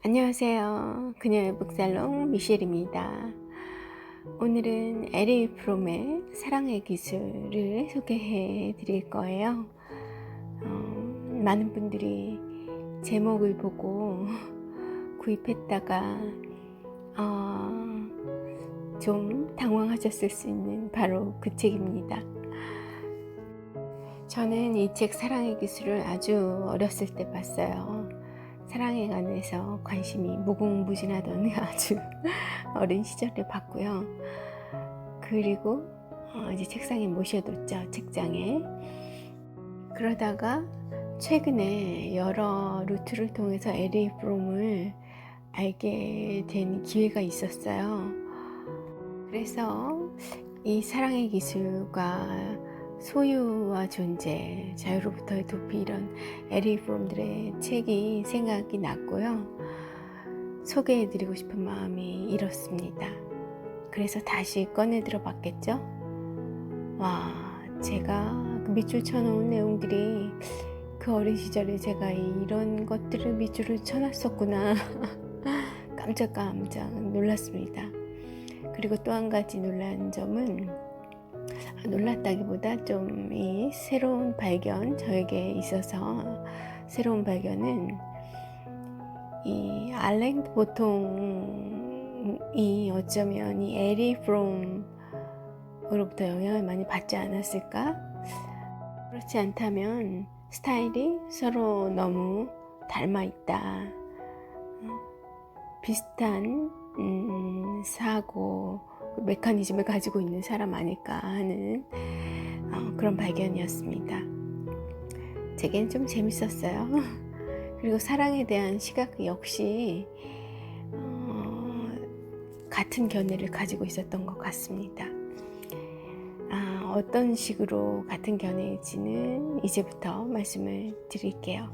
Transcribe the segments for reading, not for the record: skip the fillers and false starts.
안녕하세요. 그녀의 북살롱 미셸입니다. 오늘은 LA 프롬의 사랑의 기술을 소개해 드릴 거예요. 많은 분들이 제목을 보고 구입했다가 좀 당황하셨을 수 있는 바로 그 책입니다. 저는 이 책 사랑의 기술을 아주 어렸을 때 봤어요. 사랑에 관해서 관심이 무궁무진하던 아주 어린 시절에 봤고요. 그리고 이제 책상에 모셔뒀죠. 책장에. 그러다가 최근에 여러 루트를 통해서 LA 프롬을 알게 된 기회가 있었어요. 그래서 이 사랑의 기술과 소유와 존재, 자유로부터의 도피, 이런 LA 프롬들의 책이 생각이 났고요. 소개해드리고 싶은 마음이 일었습니다. 그래서 다시 꺼내들어 봤겠죠. 제가 그 밑줄 쳐놓은 내용들이 그 어린 시절에 제가 이런 것들을 밑줄을 쳐놨었구나. 깜짝 놀랐습니다. 그리고 또 한 가지 놀란 점은, 놀랐다기보다 좀 이 새로운 발견, 저에게 있어서 새로운 발견은, 이 알랭 보통이 어쩌면 이 에리 프롬으로부터 영향을 많이 받지 않았을까? 그렇지 않다면 스타일이 서로 너무 닮아 있다, 비슷한 사고 메커니즘을 가지고 있는 사람 아닐까 하는 그런 발견이었습니다. 제겐 좀 재밌었어요. 그리고 사랑에 대한 시각 역시 같은 견해를 가지고 있었던 것 같습니다. 어떤 식으로 같은 견해일지는 이제부터 말씀을 드릴게요.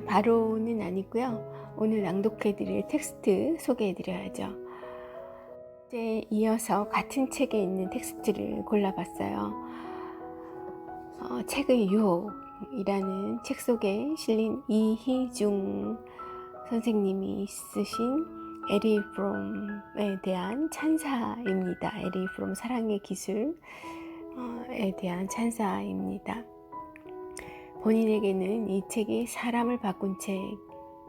바로는 아니고요. 오늘 낭독해드릴 텍스트 소개해드려야죠. 이제 이어서 같은 책에 있는 텍스트를 골라봤어요. 책의 유혹이라는 책 속에 실린 이희중 선생님이 쓰신 에리 프롬에 대한 찬사입니다. 에리 프롬 사랑의 기술에 대한 찬사입니다. 본인에게는 이 책이 사람을 바꾼 책,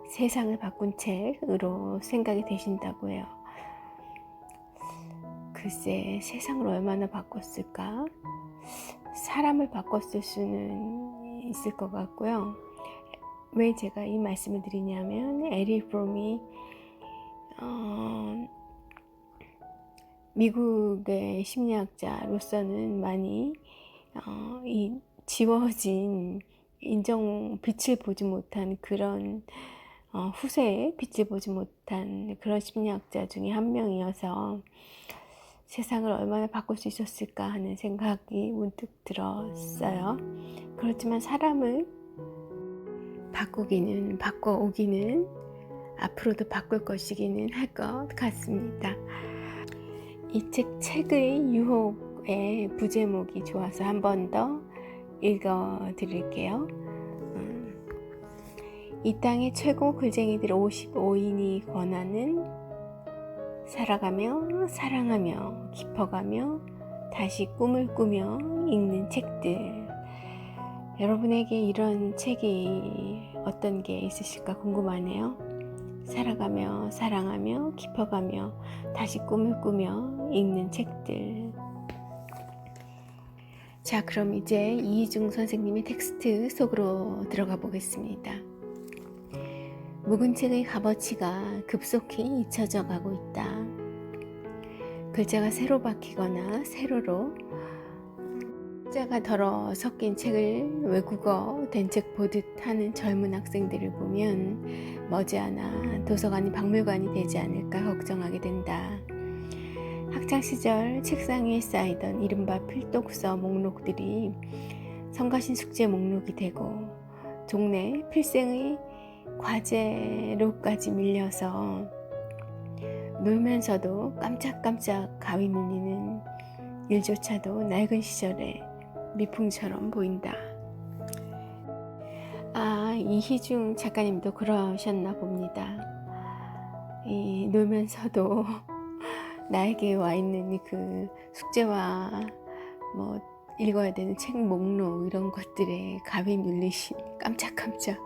세상을 바꾼 책으로 생각이 되신다고 해요. 글쎄, 세상을 얼마나 바꿨을까? 사람을 바꿨을 수는 있을 것 같고요. 왜 제가 이 말씀을 드리냐면, 에리 프롬이 미국의 심리학자로서는 많이 이 지워진 빛을 보지 못한 그런 후세에 빛을 보지 못한 그런 심리학자 중에 한 명이어서 세상을 얼마나 바꿀 수 있었을까 하는 생각이 문득 들었어요. 그렇지만 사람을 바꿔오기는 앞으로도 바꿀 것이기는 할 것 같습니다. 이 책의 유혹의 부제목이 좋아서 한 번 더 읽어드릴게요. 이 땅의 최고 글쟁이들 55인이 권하는 살아가며 사랑하며 깊어가며 다시 꿈을 꾸며 읽는 책들. 여러분에게 이런 책이 어떤 게 있으실까 궁금하네요. 살아가며 사랑하며 깊어가며 다시 꿈을 꾸며 읽는 책들. 자, 그럼 이제 이희중 선생님의 텍스트 속으로 들어가 보겠습니다. 묵은 책의 값어치가 급속히 잊혀져 가고 있다. 글자가 새로 박히거나 세로로 글자가 덜어 섞인 책을 외국어 된 책 보듯 하는 젊은 학생들을 보면 머지않아 도서관이 박물관이 되지 않을까 걱정하게 된다. 학창시절 책상 위에 쌓이던 이른바 필독서 목록들이 성가신 숙제 목록이 되고 동네 필생의 과제로까지 밀려서 놀면서도 깜짝깜짝 가위 눌리는 일조차도 낡은 시절의 미풍처럼 보인다. 이희중 작가님도 그러셨나 봅니다. 놀면서도 나에게 와 있는 그 숙제와 뭐 읽어야 되는 책 목록 이런 것들에 감이 눌리신 깜짝깜짝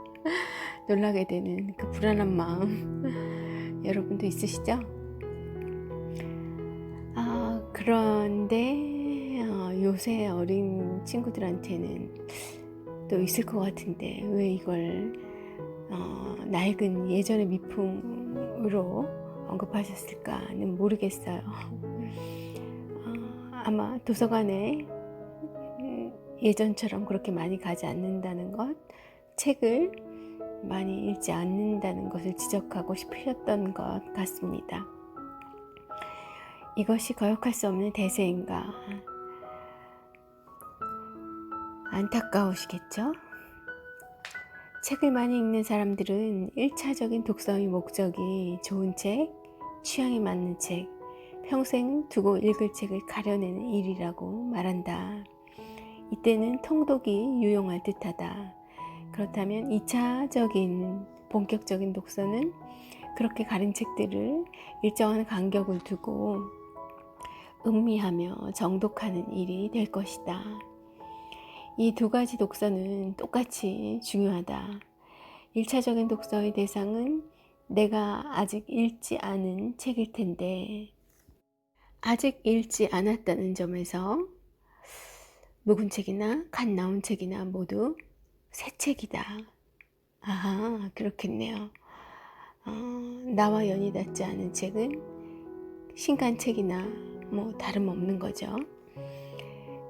놀라게 되는 그 불안한 마음 여러분도 있으시죠? 그런데 요새 어린 친구들한테는 또 있을 것 같은데 왜 이걸 낡은 예전의 미풍으로 언급하셨을까는 모르겠어요. 아마 도서관에 예전처럼 그렇게 많이 가지 않는다는 것, 책을 많이 읽지 않는다는 것을 지적하고 싶으셨던 것 같습니다. 이것이 거역할 수 없는 대세인가? 안타까우시겠죠? 책을 많이 읽는 사람들은 1차적인 독서의 목적이 좋은 책, 취향에 맞는 책, 평생 두고 읽을 책을 가려내는 일이라고 말한다. 이때는 통독이 유용할 듯하다. 그렇다면 2차적인 본격적인 독서는 그렇게 가린 책들을 일정한 간격을 두고 음미하며 정독하는 일이 될 것이다. 이 두 가지 독서는 똑같이 중요하다. 1차적인 독서의 대상은 내가 아직 읽지 않은 책일 텐데 아직 읽지 않았다는 점에서 묵은 책이나 갓 나온 책이나 모두 새 책이다. 아하, 그렇겠네요. 나와 연이 닿지 않은 책은 신간 책이나 뭐 다름없는 거죠.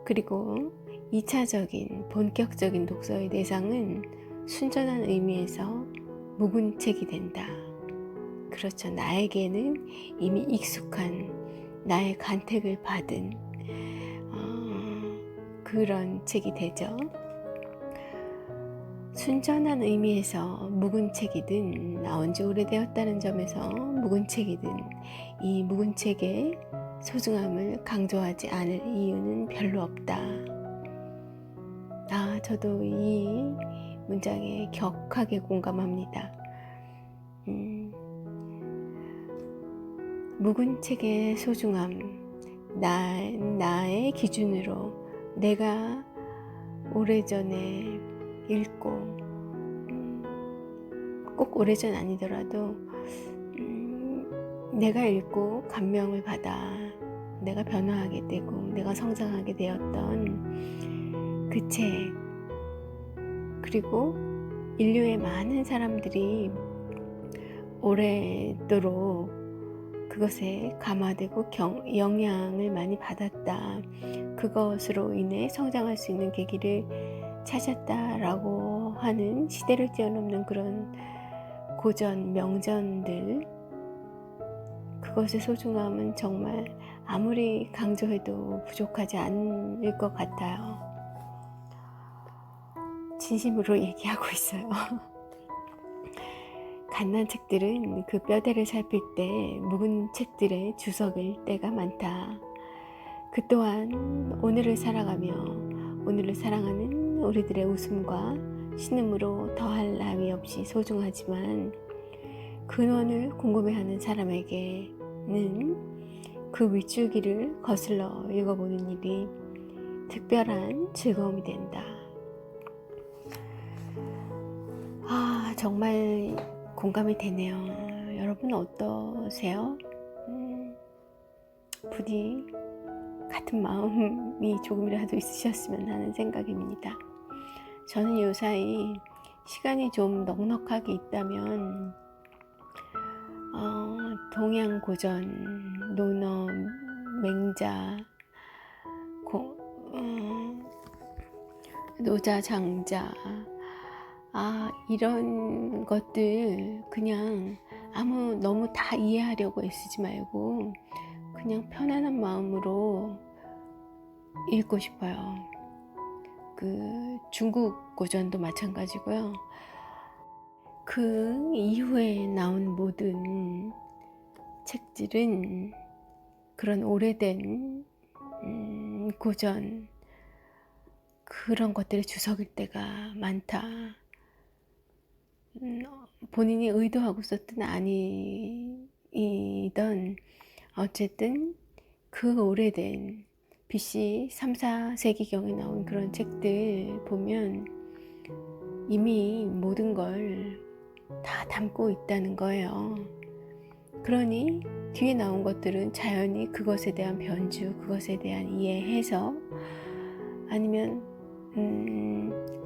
그리고 2차적인 본격적인 독서의 대상은 순전한 의미에서 묵은 책이 된다. 그렇죠. 나에게는 이미 익숙한 나의 간택을 받은 그런 책이 되죠. 순전한 의미에서 묵은 책이든 나온 지 오래되었다는 점에서 묵은 책이든 이 묵은 책의 소중함을 강조하지 않을 이유는 별로 없다. 저도 이 문장에 격하게 공감합니다. 묵은 책의 소중함, 나의 기준으로 내가 오래전에 읽고 꼭 오래전 아니더라도 내가 읽고 감명을 받아 내가 변화하게 되고 내가 성장하게 되었던 그 책, 그리고 인류의 많은 사람들이 오래도록 그것에 감화되고 영향을 많이 받았다. 그것으로 인해 성장할 수 있는 계기를 찾았다라고 하는 시대를 뛰어넘는 그런 고전, 명전들, 그것의 소중함은 정말 아무리 강조해도 부족하지 않을 것 같아요. 진심으로 얘기하고 있어요. 갓난 책들은 그 뼈대를 살필 때 묵은 책들의 주석일 때가 많다. 그 또한 오늘을 살아가며 오늘을 사랑하는 우리들의 웃음과 신음으로 더할 나위 없이 소중하지만 근원을 궁금해하는 사람에게는 그 윗줄기를 거슬러 읽어보는 일이 특별한 즐거움이 된다. 정말 공감이 되네요. 여러분 어떠세요? 부디 같은 마음이 조금이라도 있으셨으면 하는 생각입니다. 저는 요사이 시간이 좀 넉넉하게 있다면 동양 고전, 논어, 맹자, 노자, 장자, 이런 것들 그냥 너무 다 이해하려고 애쓰지 말고 그냥 편안한 마음으로 읽고 싶어요. 그 중국 고전도 마찬가지고요. 그 이후에 나온 모든 책들은 그런 오래된 고전, 그런 것들의 주석일 때가 많다. 본인이 의도하고 썼든 아니던 어쨌든 그 오래된 BC 3, 4세기경에 나온 그런 책들 보면 이미 모든 걸 다 담고 있다는 거예요. 그러니 뒤에 나온 것들은 자연히 그것에 대한 변주, 그것에 대한 이해해서 아니면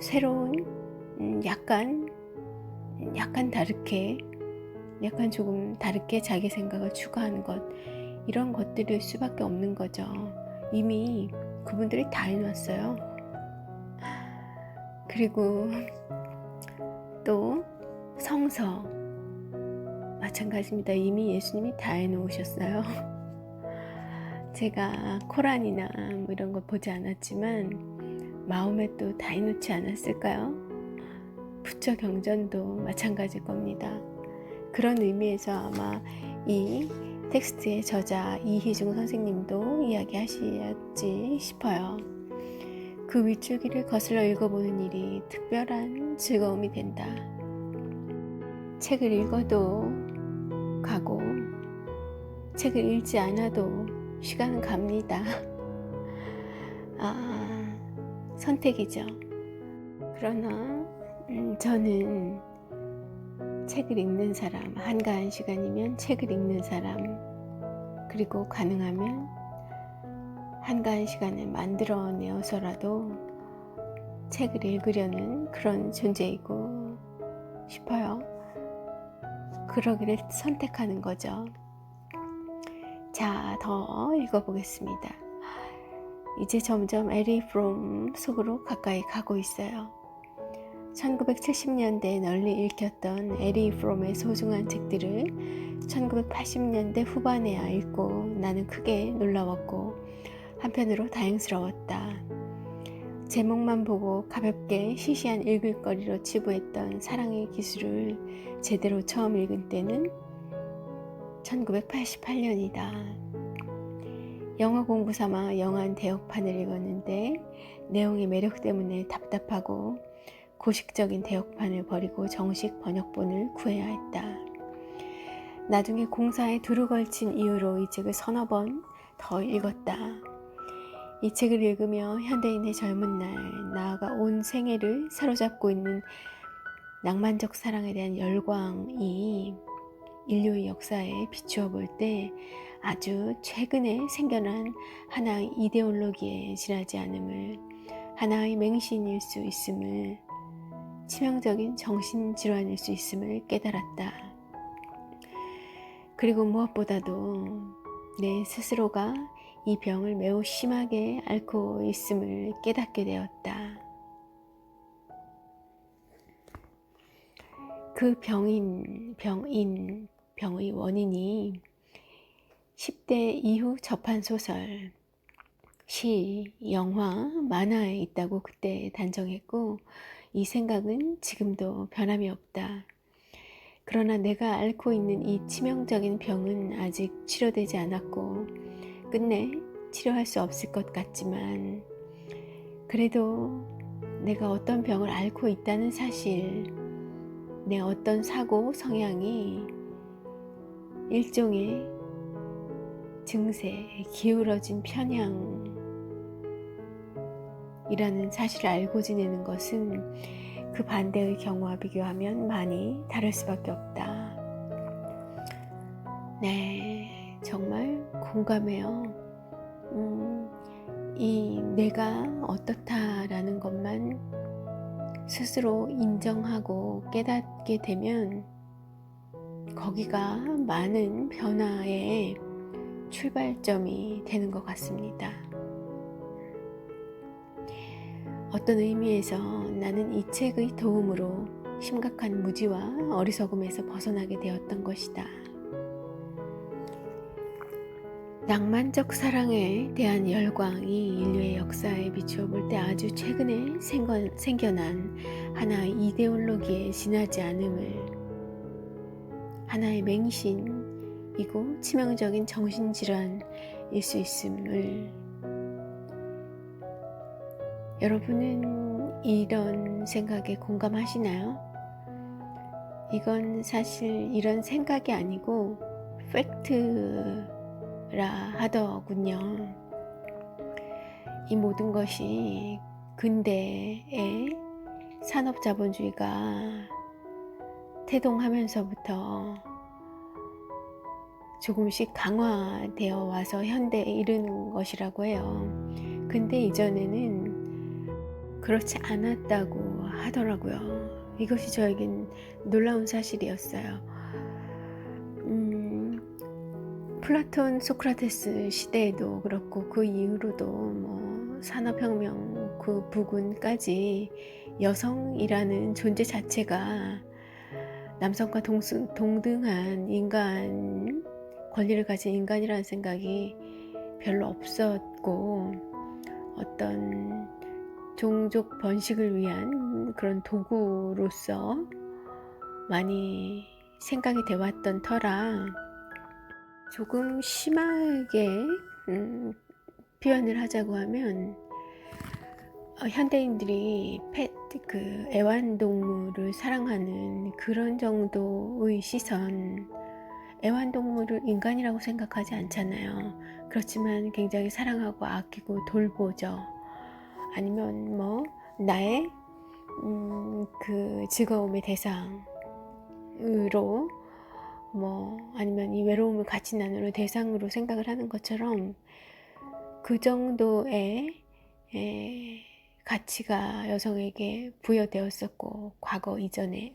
새로운 약간 다르게 약간 조금 다르게 자기 생각을 추가하는 것, 이런 것들일 수밖에 없는 거죠. 이미 그분들이 다 해놨어요. 그리고 또 성서 마찬가지입니다. 이미 예수님이 다 해놓으셨어요. 제가 코란이나 뭐 이런 거 보지 않았지만 마음에 또 다 해놓지 않았을까요? 부처 경전도 마찬가지일 겁니다. 그런 의미에서 아마 이 텍스트의 저자 이희중 선생님도 이야기하셨지 싶어요. 그 윗줄기를 거슬러 읽어보는 일이 특별한 즐거움이 된다. 책을 읽어도 가고 책을 읽지 않아도 시간은 갑니다. 선택이죠. 그러나 저는 책을 읽는 사람, 한가한 시간이면 책을 읽는 사람, 그리고 가능하면 한가한 시간을 만들어내어서라도 책을 읽으려는 그런 존재이고 싶어요. 그러기를 선택하는 거죠. 자, 더 읽어보겠습니다. 이제 점점 에리 프롬 속으로 가까이 가고 있어요. 1970년대에 널리 읽혔던 에리 프롬의 소중한 책들을 1980년대 후반에야 읽고 나는 크게 놀라웠고 한편으로 다행스러웠다. 제목만 보고 가볍게 시시한 읽을거리로 치부했던 사랑의 기술을 제대로 처음 읽은 때는 1988년이다. 영어 공부 삼아 영한 대역판을 읽었는데 내용의 매력 때문에 답답하고 고식적인 대역판을 버리고 정식 번역본을 구해야 했다. 나중에 공사에 두루 걸친 이유로 이 책을 서너 번 더 읽었다. 이 책을 읽으며 현대인의 젊은 날, 나아가 온 생애를 사로잡고 있는 낭만적 사랑에 대한 열광이 인류의 역사에 비추어 볼 때 아주 최근에 생겨난 하나의 이데올로기에 지나지 않음을, 하나의 맹신일 수 있음을, 치명적인 정신질환일 수 있음을 깨달았다. 그리고 무엇보다도 내 스스로가 이 병을 매우 심하게 앓고 있음을 깨닫게 되었다. 그 병의 원인이 10대 이후 접한 소설, 시, 영화, 만화에 있다고 그때 단정했고 이 생각은 지금도 변함이 없다. 그러나 내가 앓고 있는 이 치명적인 병은 아직 치료되지 않았고 끝내 치료할 수 없을 것 같지만 그래도 내가 어떤 병을 앓고 있다는 사실, 내 어떤 사고 성향이 일종의 증세, 기울어진 편향이라는 사실을 알고 지내는 것은 그 반대의 경우와 비교하면 많이 다를 수밖에 없다. 네, 정말 공감해요. 이 내가 어떻다라는 것만 스스로 인정하고 깨닫게 되면 거기가 많은 변화의 출발점이 되는 것 같습니다. 어떤 의미에서 나는 이 책의 도움으로 심각한 무지와 어리석음에서 벗어나게 되었던 것이다. 낭만적 사랑에 대한 열광이 인류의 역사에 비추어 볼 때 아주 최근에 생겨난 하나의 이데올로기에 지나지 않음을, 하나의 맹신이고 치명적인 정신질환일 수 있음을, 여러분은 이런 생각에 공감하시나요? 이건 사실 이런 생각이 아니고 팩트라 하더군요. 이 모든 것이 근대의 산업자본주의가 태동하면서부터 조금씩 강화되어 와서 현대에 이르는 것이라고 해요. 근데 이전에는 그렇지 않았다고 하더라고요. 이것이 저에겐 놀라운 사실이었어요. 플라톤, 소크라테스 시대에도 그렇고 그 이후로도 뭐 산업혁명 그 부근까지 여성이라는 존재 자체가 남성과 동등한 인간, 권리를 가진 인간이라는 생각이 별로 없었고, 어떤 종족 번식을 위한 그런 도구로서 많이 생각이 되었던 터라 조금 심하게 표현을 하자고 하면 현대인들이 애완동물을 사랑하는 그런 정도의 시선, 애완동물을 인간이라고 생각하지 않잖아요. 그렇지만 굉장히 사랑하고 아끼고 돌보죠. 아니면 뭐 나의 그 즐거움의 대상으로, 뭐 아니면 이 외로움을 같이 나누는 대상으로 생각을 하는 것처럼 그 정도의 가치가 여성에게 부여되었었고, 과거 이전의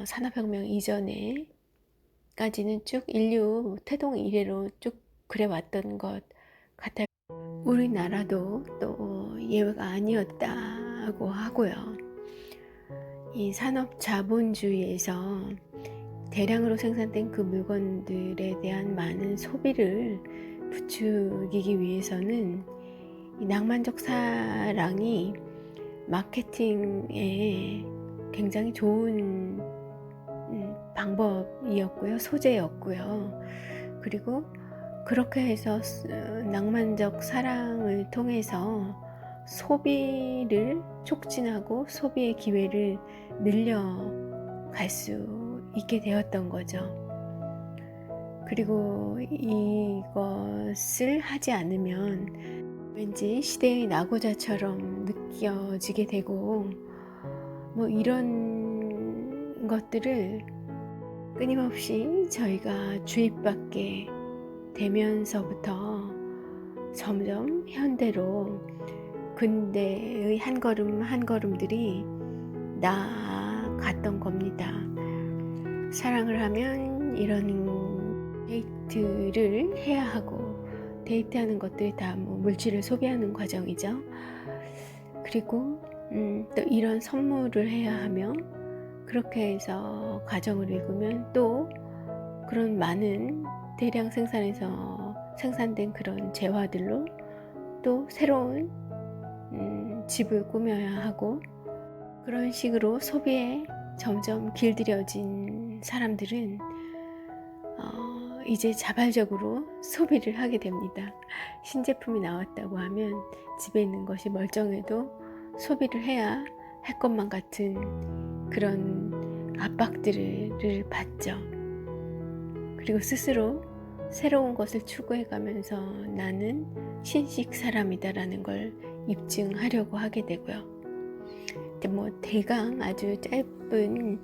산업혁명 이전에까지는 쭉 인류 태동 이래로 쭉 그래왔던 것 같아요. 우리나라도 또 예외가 아니었다고 하고요. 이 산업 자본주의에서 대량으로 생산된 그 물건들에 대한 많은 소비를 부추기기 위해서는 이 낭만적 사랑이 마케팅에 굉장히 좋은 방법이었고요, 소재였고요. 그리고 그렇게 해서 낭만적 사랑을 통해서 소비를 촉진하고 소비의 기회를 늘려갈 수 있게 되었던 거죠. 그리고 이것을 하지 않으면 왠지 시대의 낙오자처럼 느껴지게 되고, 뭐 이런 것들을 끊임없이 저희가 주입받게 되면서부터 점점 현대로 근대의 한 걸음 한 걸음들이 나아갔던 겁니다. 사랑을 하면 이런 데이트를 해야 하고, 데이트하는 것들이 다 뭐 물질을 소비하는 과정이죠. 그리고 또 이런 선물을 해야 하며, 그렇게 해서 가정을 이루면 또 그런 많은 대량 생산해서 생산된 그런 재화들로 또 새로운 집을 꾸며야 하고, 그런 식으로 소비에 점점 길들여진 사람들은 이제 자발적으로 소비를 하게 됩니다. 신제품이 나왔다고 하면 집에 있는 것이 멀쩡해도 소비를 해야 할 것만 같은 그런 압박들을 받죠. 그리고 스스로 새로운 것을 추구해가면서 나는 신식 사람이다라는 걸 입증하려고 하게 되고요. 근데 뭐 대강 아주 짧은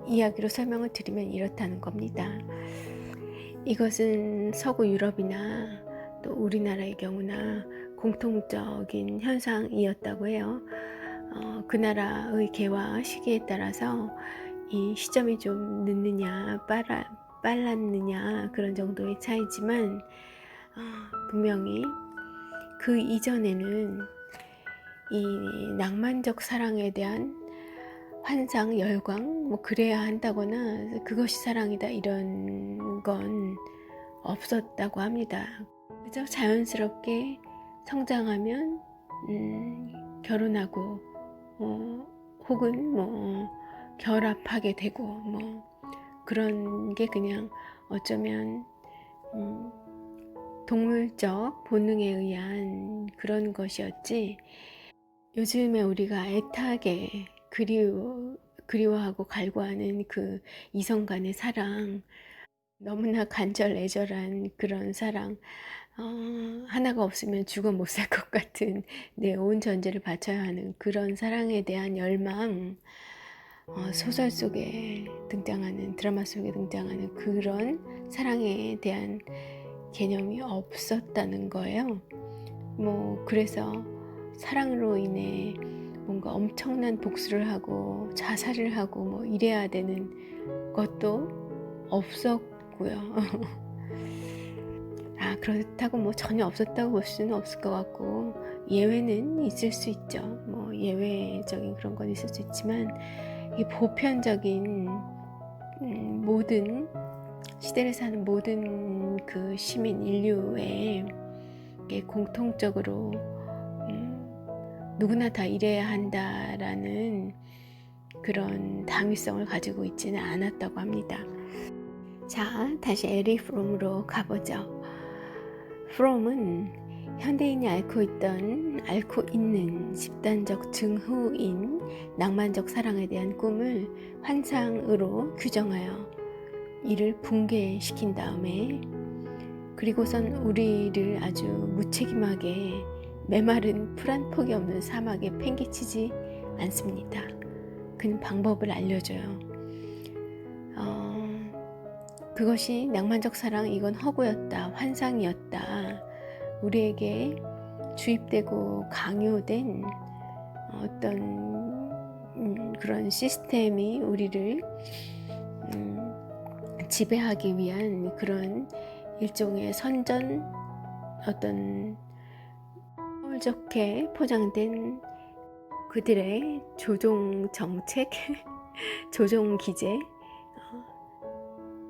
이야기로 설명을 드리면 이렇다는 겁니다. 이것은 서구 유럽이나 또 우리나라의 경우나 공통적인 현상이었다고 해요. 그 나라의 개화 시기에 따라서 이 시점이 좀 늦느냐 빨랐느냐 그런 정도의 차이지만, 분명히 그 이전에는 이 낭만적 사랑에 대한 환상, 열광, 뭐 그래야 한다거나 그것이 사랑이다 이런 건 없었다고 합니다. 그저 자연스럽게 성장하면 결혼하고 혹은 뭐 결합하게 되고 뭐 그런 게 그냥 어쩌면 동물적 본능에 의한 그런 것이었지, 요즘에 우리가 애타게 그리워하고 갈구하는 그 이성 간의 사랑, 너무나 간절애절한 그런 사랑, 하나가 없으면 죽어 못 살 것 같은 내 온 전제를 바쳐야 하는 그런 사랑에 대한 열망, 소설 속에 등장하는, 드라마 속에 등장하는 그런 사랑에 대한 개념이 없었다는 거예요. 그래서 사랑으로 인해 뭔가 엄청난 복수를 하고 자살을 하고 이래야 되는 것도 없었고요. 그렇다고 전혀 없었다고 볼 수는 없을 것 같고, 예외는 있을 수 있죠. 예외적인 그런 건 있을 수 있지만, 이 보편적인 모든 시대를 사는 모든 그 시민 인류에 공통적으로 누구나 다 이래야 한다라는 그런 당위성을 가지고 있지는 않았다고 합니다. 자, 다시 에릭 프롬으로 가보죠. 프롬은 현대인이 앓고 있는 집단적 증후인 낭만적 사랑에 대한 꿈을 환상으로 규정하여 이를 붕괴시킨 다음에, 그리고선 우리를 아주 무책임하게 메마른 풀 한 폭이 없는 사막에 팽개치지 않습니다. 그는 방법을 알려줘요. 그것이 낭만적 사랑, 이건 허구였다, 환상이었다, 우리에게 주입되고 강요된 어떤 그런 시스템이 우리를 지배하기 위한 그런 일종의 선전, 어떤 거울 좋게 포장된 그들의 조종 정책, 조종 기제,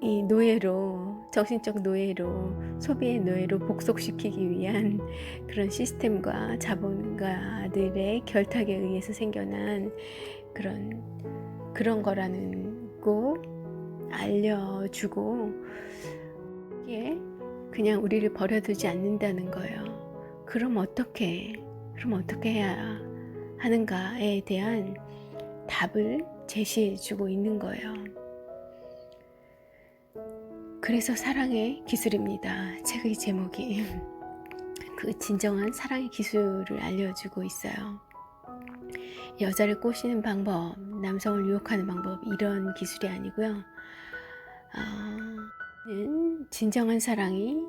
이 노예로, 정신적 노예로, 소비의 노예로 복속시키기 위한 그런 시스템과 자본가들의 결탁에 의해서 생겨난 그런 거라는 거 알려주고, 이게 그냥 우리를 버려두지 않는다는 거예요. 그럼 어떻게 해야 하는가에 대한 답을 제시해주고 있는 거예요. 그래서 사랑의 기술입니다. 책의 제목이 그 진정한 사랑의 기술을 알려주고 있어요. 여자를 꼬시는 방법, 남성을 유혹하는 방법, 이런 기술이 아니고요. 진정한 사랑이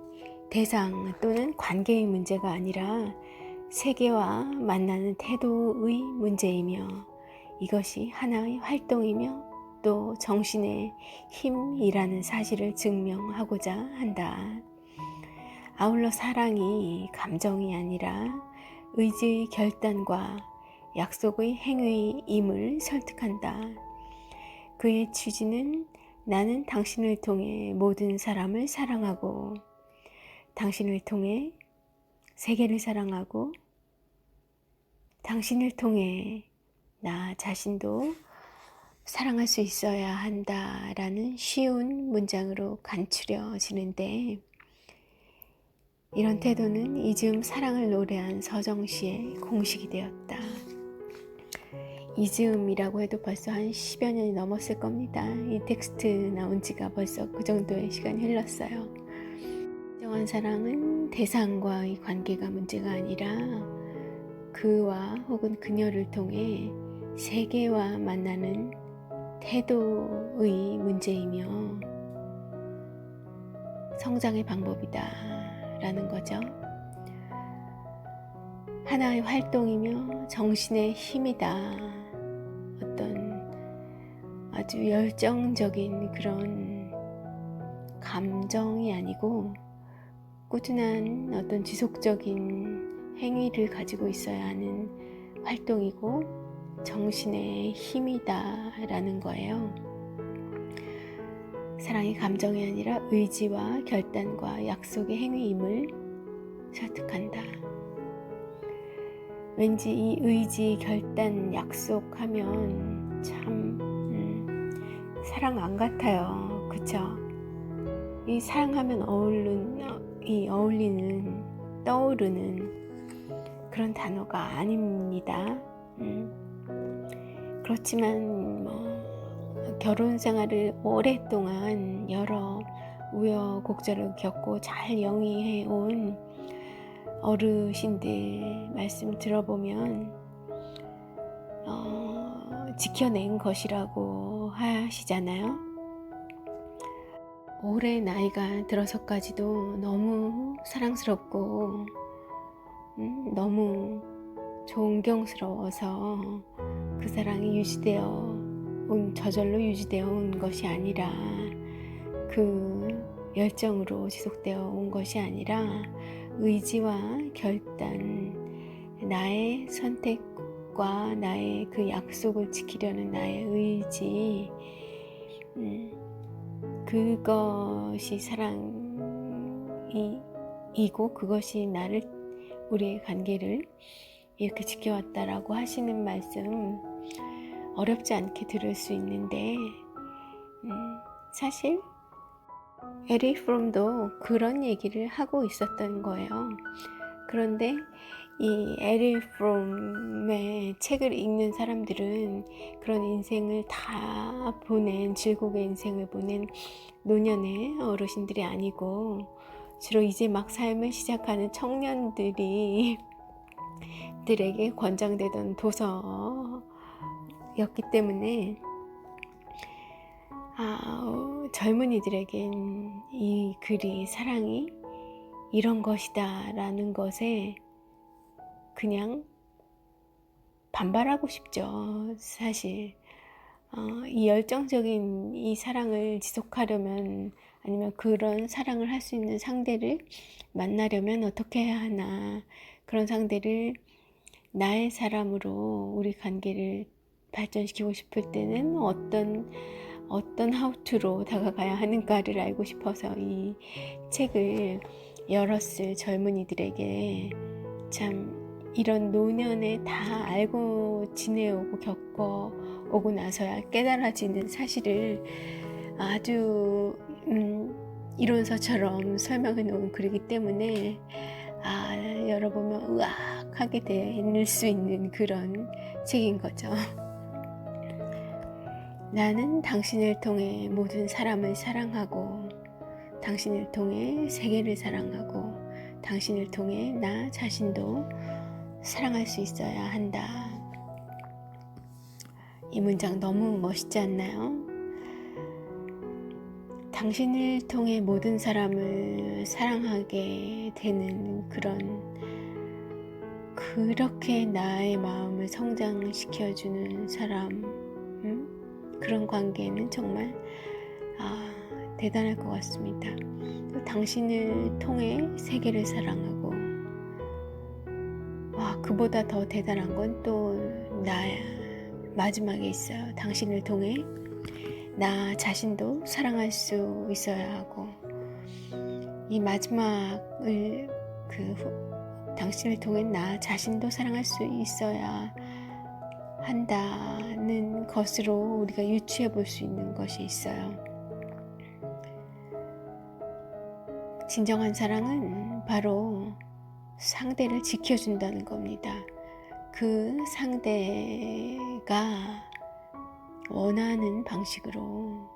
대상 또는 관계의 문제가 아니라 세계와 만나는 태도의 문제이며, 이것이 하나의 활동이며 또 정신의 힘이라는 사실을 증명하고자 한다. 아울러 사랑이 감정이 아니라 의지의 결단과 약속의 행위임을 설득한다. 그의 취지는 나는 당신을 통해 모든 사람을 사랑하고, 당신을 통해 세계를 사랑하고, 당신을 통해 나 자신도 사랑할 수 있어야 한다라는 쉬운 문장으로 간추려지는데, 이런 태도는 이즈음 사랑을 노래한 서정시의 공식이 되었다. 이즈음이라고 해도 벌써 한 10여 년이 넘었을 겁니다. 이 텍스트 나온 지가 벌써 그 정도의 시간이 흘렀어요. 진정한 사랑은 대상과의 관계가 문제가 아니라 그와 혹은 그녀를 통해 세계와 만나는 태도의 문제이며 성장의 방법이다 라는 거죠. 하나의 활동이며 정신의 힘이다. 어떤 아주 열정적인 그런 감정이 아니고 꾸준한 어떤 지속적인 행위를 가지고 있어야 하는 활동이고 정신의 힘이다 라는 거예요. 사랑이 감정이 아니라 의지와 결단과 약속의 행위임을 설득한다. 왠지 이 의지, 결단, 약속하면 참 사랑 안 같아요. 그쵸? 이 사랑하면 떠오르는 그런 단어가 아닙니다. 그렇지만 결혼 생활을 오랫동안 여러 우여곡절을 겪고 잘 영위해 온 어르신들 말씀 들어보면 지켜낸 것이라고 하시잖아요. 올해 나이가 들어서까지도 너무 사랑스럽고 너무 존경스러워서 그 사랑이 저절로 유지되어 온 것이 아니라, 그 열정으로 지속되어 온 것이 아니라 의지와 결단, 나의 선택과 나의 그 약속을 지키려는 나의 의지, 그것이 사랑이고 그것이 우리의 관계를 이렇게 지켜왔다라고 하시는 말씀 어렵지 않게 들을 수 있는데, 사실 에릭 프롬도 그런 얘기를 하고 있었던 거예요. 그런데 이 에릭 프롬의 책을 읽는 사람들은 그런 인생을 다 보낸, 즐겁게 인생을 보낸 노년의 어르신들이 아니고 주로 이제 막 삶을 시작하는 청년들에게 권장되던 도서였기 때문에 젊은이들에겐 이 글이, 사랑이 이런 것이다 라는 것에 그냥 반발하고 싶죠. 사실 이 열정적인 이 사랑을 지속하려면, 아니면 그런 사랑을 할 수 있는 상대를 만나려면 어떻게 해야 하나, 그런 상대를 나의 사람으로 우리 관계를 발전시키고 싶을 때는 어떤 하우투로 다가가야 하는가를 알고 싶어서 이 책을 열었을 젊은이들에게 참 이런 노년에 다 알고 지내오고 겪어오고 나서야 깨달아지는 사실을 아주 이론서처럼 설명해 놓은 글이기 때문에 열어보면 우악하게 될 수 있는 그런 책인 거죠. 나는 당신을 통해 모든 사람을 사랑하고, 당신을 통해 세계를 사랑하고, 당신을 통해 나 자신도 사랑할 수 있어야 한다. 이 문장 너무 멋있지 않나요? 당신을 통해 모든 사람을 사랑하게 되는 그렇게 나의 마음을 성장시켜주는 사람, 그런 관계는 정말 대단할 것 같습니다. 또 당신을 통해 세계를 사랑하고, 그보다 더 대단한 건 또 마지막에 있어요. 당신을 통해 나 자신도 사랑할 수 있어야 하고, 이 마지막을 당신을 통해 나 자신도 사랑할 수 있어야 한다는 것으로 우리가 유추해 볼 수 있는 것이 있어요. 진정한 사랑은 바로 상대를 지켜준다는 겁니다. 그 상대가 원하는 방식으로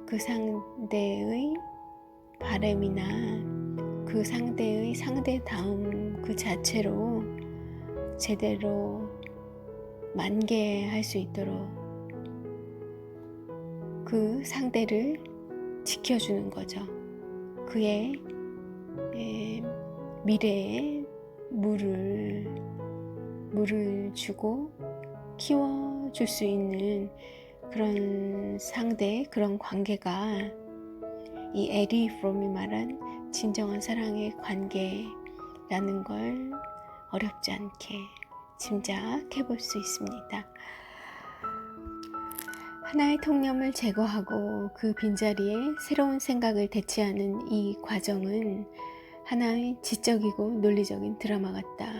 그 상대의 바람이나 그 상대의 상대다움 그 자체로 제대로 만개할 수 있도록 그 상대를 지켜주는 거죠. 그의 미래에 물을 주고 키워줄 수 있는 그런 상대, 그런 관계가 이 에리 프롬이 말한 진정한 사랑의 관계라는 걸 어렵지 않게 짐작해 볼 수 있습니다. 하나의 통념을 제거하고 그 빈자리에 새로운 생각을 대체하는 이 과정은 하나의 지적이고 논리적인 드라마 같다.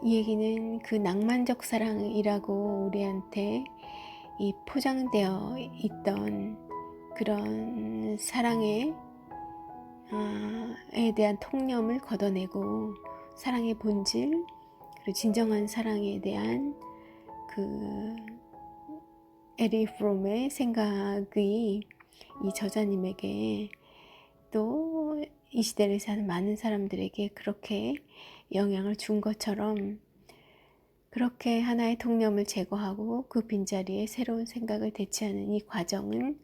이 얘기는 그 낭만적 사랑이라고 우리한테 이 포장되어 있던 그런 사랑에 대한 통념을 걷어내고, 사랑의 본질, 그리고 진정한 사랑에 대한 그 에리 프롬의 생각이 이 저자님에게 또 이 시대를 사는 많은 사람들에게 그렇게 영향을 준 것처럼 그렇게 하나의 통념을 제거하고 그 빈자리에 새로운 생각을 대체하는 이 과정은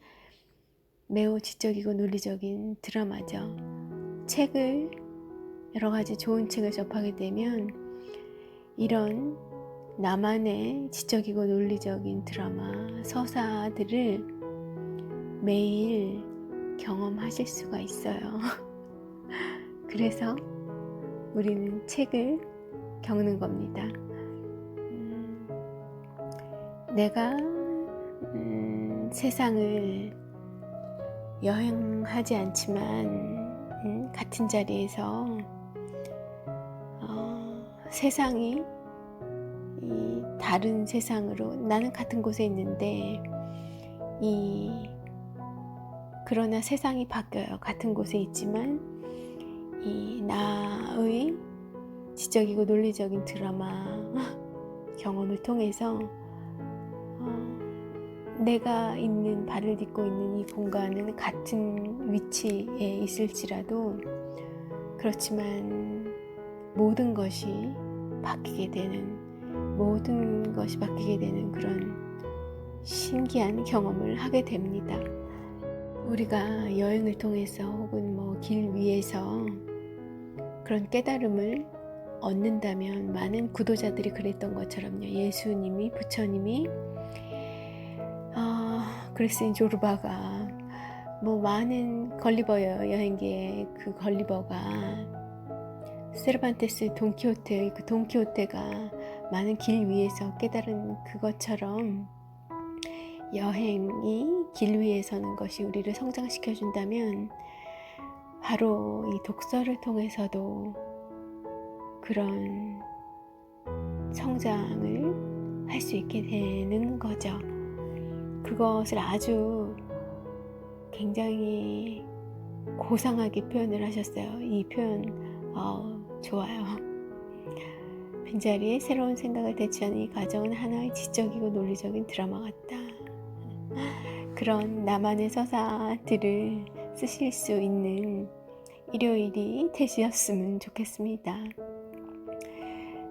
매우 지적이고 논리적인 드라마죠. 책을 여러 가지 좋은 책을 접하게 되면 이런 나만의 지적이고 논리적인 드라마, 서사들을 매일 경험하실 수가 있어요. 그래서 우리는 책을 겪는 겁니다. 내가 세상을 여행하지 않지만 같은 자리에서 세상이 이 다른 세상으로 나는 같은 곳에 있는데 그러나 세상이 바뀌어요. 같은 곳에 있지만 이 나의 지적이고 논리적인 드라마 경험을 통해서 내가 있는 발을 딛고 있는 이 공간은 같은 위치에 있을지라도 그렇지만 모든 것이 바뀌게 되는 그런 신기한 경험을 하게 됩니다. 우리가 여행을 통해서 혹은 길 위에서 그런 깨달음을 얻는다면 많은 구도자들이 그랬던 것처럼요. 예수님이, 부처님이, 그리스인 조르바가 많은 걸리버 여행기의 그 걸리버가 세르반테스 돈키호테의 그 돈키호테가 많은 길 위에서 깨달은 그것처럼 여행이 길 위에 서는 것이 우리를 성장시켜 준다면 바로 이 독서를 통해서도 그런 성장을 할 수 있게 되는 거죠. 그것을 아주 굉장히 고상하게 표현을 하셨어요. 이 표현 좋아요. 빈자리에 새로운 생각을 대체하는 이 과정은 하나의 지적이고 논리적인 드라마 같다. 그런 나만의 서사들을 쓰실 수 있는 일요일이 되셨으면 좋겠습니다.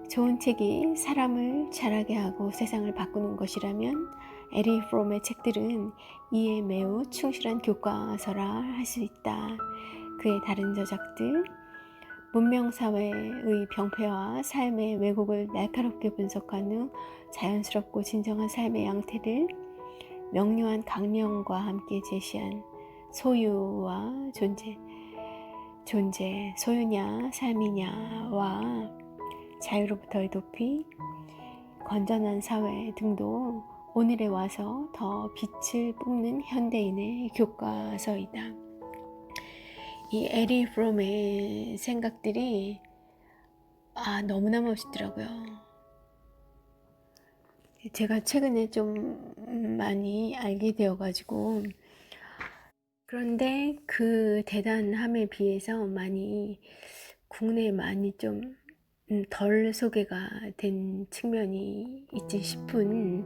좋은 책이 사람을 자라게 하고 세상을 바꾸는 것이라면 에리 프롬의 책들은 이에 매우 충실한 교과서라 할 수 있다. 그의 다른 저작들, 문명사회의 병폐와 삶의 왜곡을 날카롭게 분석한 후 자연스럽고 진정한 삶의 양태를 명료한 강령과 함께 제시한 소유와 존재, 소유냐 삶이냐와 자유로부터의 도피, 건전한 사회 등도 오늘에 와서 더 빛을 뿜는 현대인의 교과서이다. 이 에리 프롬의 생각들이 너무나 멋있더라고요. 제가 최근에 좀 많이 알게 되어가지고 그런데 그 대단함에 비해서 국내에 많이 좀 덜 소개가 된 측면이 있지 싶은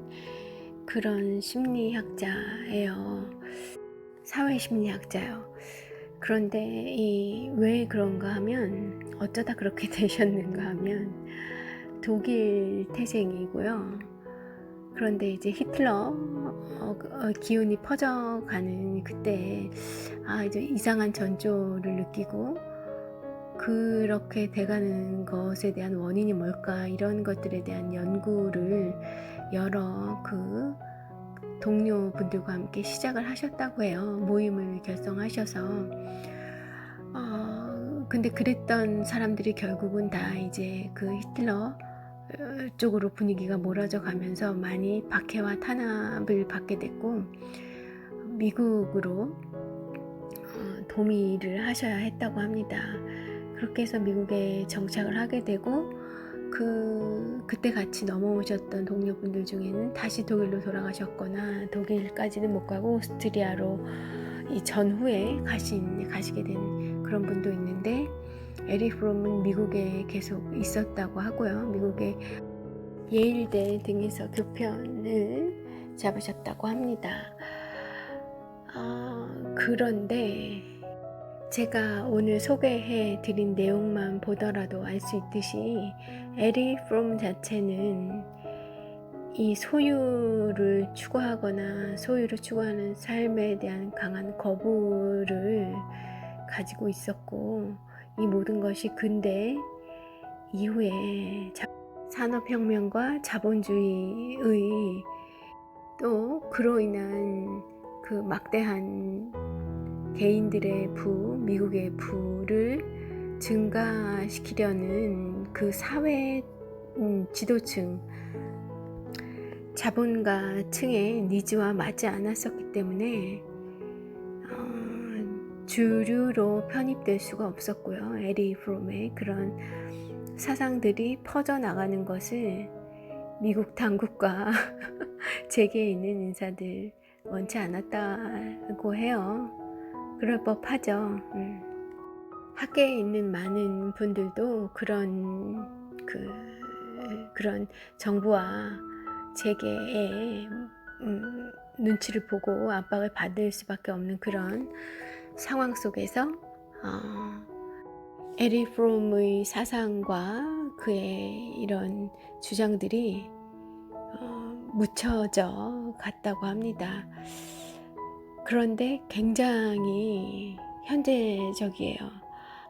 그런 심리학자예요. 사회심리학자요. 그런데 왜 그런가 하면 어쩌다 그렇게 되셨는가 하면 독일 태생이고요. 그런데 이제 히틀러 기운이 퍼져가는 그때 이제 이상한 전조를 느끼고 그렇게 돼가는 것에 대한 원인이 뭘까 이런 것들에 대한 연구를 여러 그 동료분들과 함께 시작을 하셨다고 해요. 모임을 결성하셔서 근데 그랬던 사람들이 결국은 다 이제 그 히틀러 쪽으로 분위기가 몰아져 가면서 많이 박해와 탄압을 받게 됐고 미국으로 도미를 하셔야 했다고 합니다. 그렇게 해서 미국에 정착을 하게 되고 그때 같이 넘어오셨던 동료분들 중에는 다시 독일로 돌아가셨거나 독일까지는 못 가고 오스트리아로 이 전후에 가시게 된 그런 분도 있는데 에리 프롬은 미국에 계속 있었다고 하고요. 미국에 예일대 등에서 교편을 잡으셨다고 합니다. 그런데 제가 오늘 소개해 드린 내용만 보더라도 알 수 있듯이 에릭 프롬 자체는 이 소유를 추구하거나 소유를 추구하는 삶에 대한 강한 거부를 가지고 있었고, 이 모든 것이 근대 이후에 산업혁명과 자본주의의 또 그로 인한 그 막대한 개인들의 미국의 부를 증가시키려는 그 사회 지도층, 자본가층의 니즈와 맞지 않았었기 때문에 주류로 편입될 수가 없었고요. 에리 프롬의 그런 사상들이 퍼져나가는 것을 미국 당국과 재계에 있는 인사들 원치 않았다고 해요. 그럴 법하죠. 학계에 있는 많은 분들도 그런 정부와 재계의 눈치를 보고 압박을 받을 수밖에 없는 그런 상황 속에서 에릭 프롬의 사상과 그의 이런 주장들이 묻혀져 갔다고 합니다. 그런데 굉장히 현재적이에요.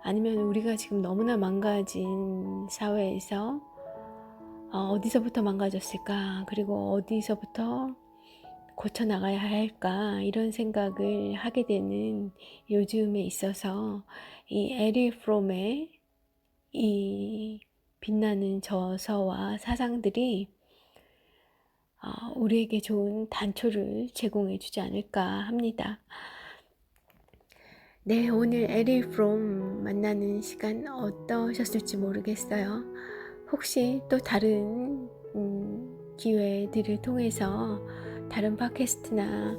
아니면 우리가 지금 너무나 망가진 사회에서 어디서부터 망가졌을까, 그리고 어디서부터 고쳐나가야 할까, 이런 생각을 하게 되는 요즘에 있어서 이 에릭 프롬의 이 빛나는 저서와 사상들이 우리에게 좋은 단초를 제공해 주지 않을까 합니다. 네, 오늘 에릭 프롬 만나는 시간 어떠셨을지 모르겠어요. 혹시 또 다른 기회들을 통해서 다른 팟캐스트나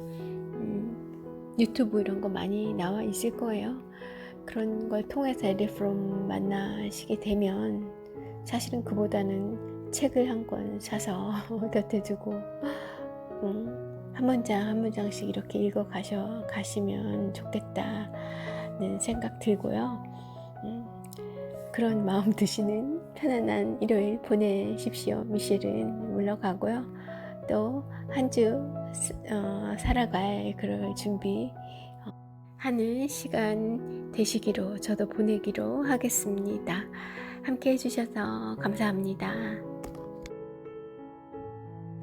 유튜브 이런 거 많이 나와 있을 거예요. 그런 걸 통해서 에릭 프롬 만나시게 되면 사실은 그보다는 책을 한 권 사서 곁에 두고 한 문장 한 문장씩 이렇게 읽어 가시면 좋겠다는 생각 들고요. 그런 마음 드시는 편안한 일요일 보내십시오. 미셸은 물러가고요. 또 한 주 살아갈 그럴 준비 하는 시간 되시기로 저도 보내기로 하겠습니다. 함께 해주셔서 감사합니다.